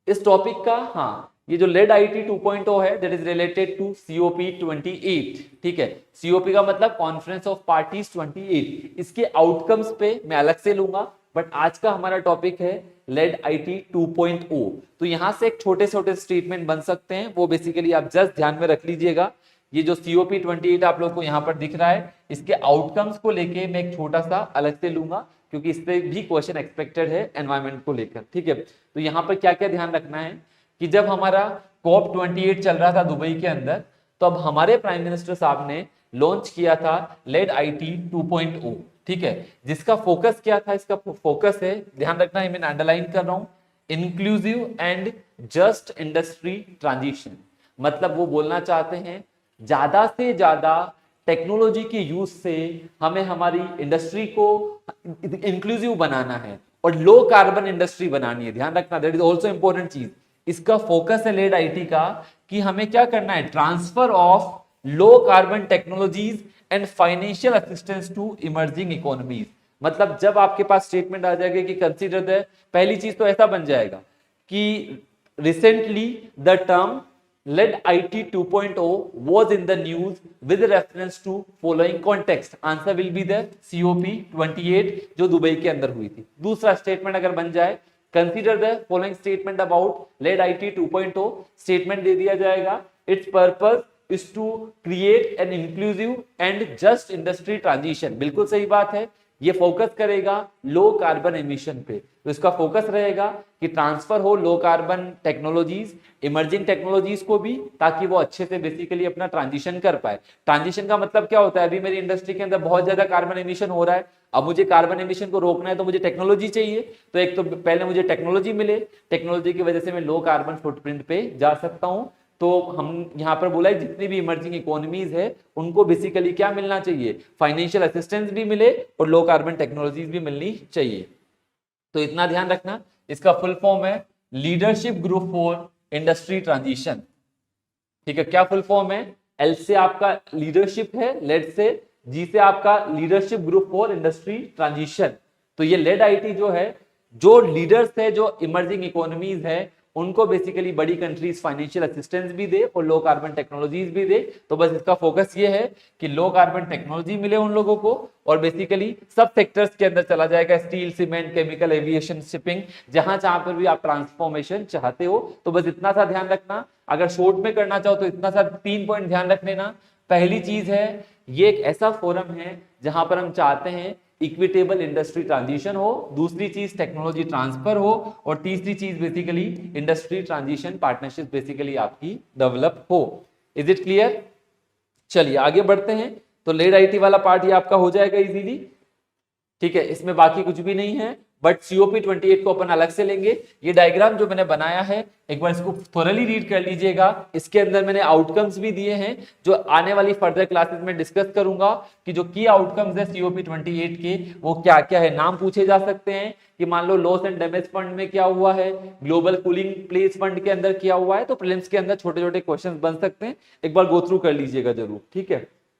इस टॉपिक का, हाँ, ये जो लेड आईटी 2.0 है that is related to COP 28, ठीक है। सीओपी का मतलब कॉन्फ्रेंस ऑफ पार्टीज 28, इसके आउटकम्स पे मैं अलग से लूंगा, बट आज का हमारा टॉपिक है लेड आईटी 2.0। तो यहां से एक छोटे छोटे स्टेटमेंट बन सकते हैं, वो बेसिकली आप जस्ट ध्यान में रख लीजिएगा। ये जो सीओपी 28 आप लोग को यहाँ पर दिख रहा है, इसके आउटकम्स को लेके मैं एक छोटा सा अलग से लूंगा, क्योंकि इस पे भी क्वेश्चन एक्सपेक्टेड है एनवायरमेंट को लेकर, ठीक है। तो यहाँ पर क्या क्या ध्यान रखना है कि जब हमारा COP 28 चल रहा था दुबई के अंदर, तो अब हमारे प्राइम मिनिस्टर साहब ने लॉन्च किया था लेड आईटी 2.0, ठीक है, जिसका फोकस क्या था, इसका फोकस है, ध्यान रखना है, मैं अंडरलाइन कर रहा हूं, inclusive and just industry transition. मतलब वो बोलना चाहते हैं ज्यादा से ज्यादा टेक्नोलॉजी के यूज से हमें हमारी इंडस्ट्री को इंक्लूसिव बनाना है और लो कार्बन इंडस्ट्री बनानी है। ध्यान रखना, दैट इज ऑल्सो इंपॉर्टेंट चीज। इसका फोकस है लेड आईटी का कि हमें क्या करना है, transfer of low carbon technologies and financial assistance to emerging economies. मतलब जब आपके पास स्टेटमेंट आ जाएगा कि कंसीडर द, पहली चीज तो ऐसा बन जाएगा कि recently the term lead IT 2.0 was in the news with reference to following context. Answer will be the COP 28 जो दुबई के अंदर हुई थी। दूसरा स्टेटमेंट अगर बन जाए, consider the following statement about lead IT 2.0, statement दे दिया जाएगा, its purpose is to create an inclusive and just industry transition. बिल्कुल सही बात है, ये फोकस करेगा लो कार्बन एमिशन पे। तो इसका फोकस रहेगा कि ट्रांसफर हो लो कार्बन टेक्नोलॉजीज, इमर्जिंग टेक्नोलॉजीज को भी, ताकि वो अच्छे से बेसिकली अपना ट्रांजिशन कर पाए। ट्रांजिशन का मतलब क्या होता है, अभी मेरी इंडस्ट्री के अंदर बहुत ज्यादा कार्बन एमिशन हो रहा है, अब मुझे कार्बन एमिशन को रोकना है तो मुझे टेक्नोलॉजी चाहिए। तो एक तो पहले मुझे टेक्नोलॉजी मिले, टेक्नोलॉजी की वजह से मैं लो कार्बन फुटप्रिंट पे जा सकता हूं। तो हम यहाँ पर बोला है जितनी भी इमर्जिंग इकोनॉमीज है उनको बेसिकली क्या मिलना चाहिए, फाइनेंशियल असिस्टेंस भी मिले और लो कार्बन टेक्नोलॉजीज भी मिलनी चाहिए। तो इतना ध्यान रखना। इसका फुल फॉर्म है leadership group for industry transition, ठीक है। क्या फुल फॉर्म है, एल से आपका लीडरशिप है, लेड से, जी से आपका leadership group for industry transition. तो ये लेड आईटी जो है, जो लीडर्स है, जो इमर्जिंग इकोनॉमीज है, उनको बेसिकली बड़ी कंट्रीज फाइनेंशियल असिस्टेंस भी दे और लो कार्बन टेक्नोलॉजीज भी दे। तो बस इसका फोकस ये है कि लो कार्बन टेक्नोलॉजी मिले उन लोगों को, और बेसिकली सब सेक्टर्स के अंदर चला जाएगा, steel, cement, chemical, aviation, shipping, जहां जहां पर भी आप ट्रांसफॉर्मेशन चाहते हो। तो बस इतना सा ध्यान रखना। अगर शॉर्ट में करना चाहो तो इतना सा 3 पॉइंट ध्यान रख लेना। पहली चीज है, ये एक ऐसा फोरम है जहां पर हम चाहते हैं इक्विटेबल इंडस्ट्री ट्रांजिशन हो, दूसरी चीज टेक्नोलॉजी ट्रांसफर हो, और तीसरी चीज basically industry transition partnership basically आपकी डेवलप हो। Is it clear? चलिए आगे बढ़ते हैं। तो लेड आईटी वाला पार्ट ये आपका हो जाएगा इजीली, ठीक है, इसमें बाकी कुछ भी नहीं है, बट सीओपी 28 को अपन अलग से लेंगे। ये डायग्राम जो मैंने बनाया है, एक बार इसको थोरली रीड कर लीजिएगा। इसके अंदर मैंने आउटकम्स भी दिए हैं जो आने वाली फर्दर क्लासेस में डिस्कस करूंगा कि जो की आउटकम्स है सीओपी 28 के वो क्या क्या है। नाम पूछे जा सकते हैं कि मान लो लॉस एंड डैमेज फंड में क्या हुआ है, ग्लोबल कूलिंग प्लेस फंड के अंदर क्या हुआ है। तो प्रीलिम्स के अंदर छोटे छोटे क्वेश्चन बन सकते हैं, एक बार गो थ्रू कर लीजिएगा जरूर, ठीक है।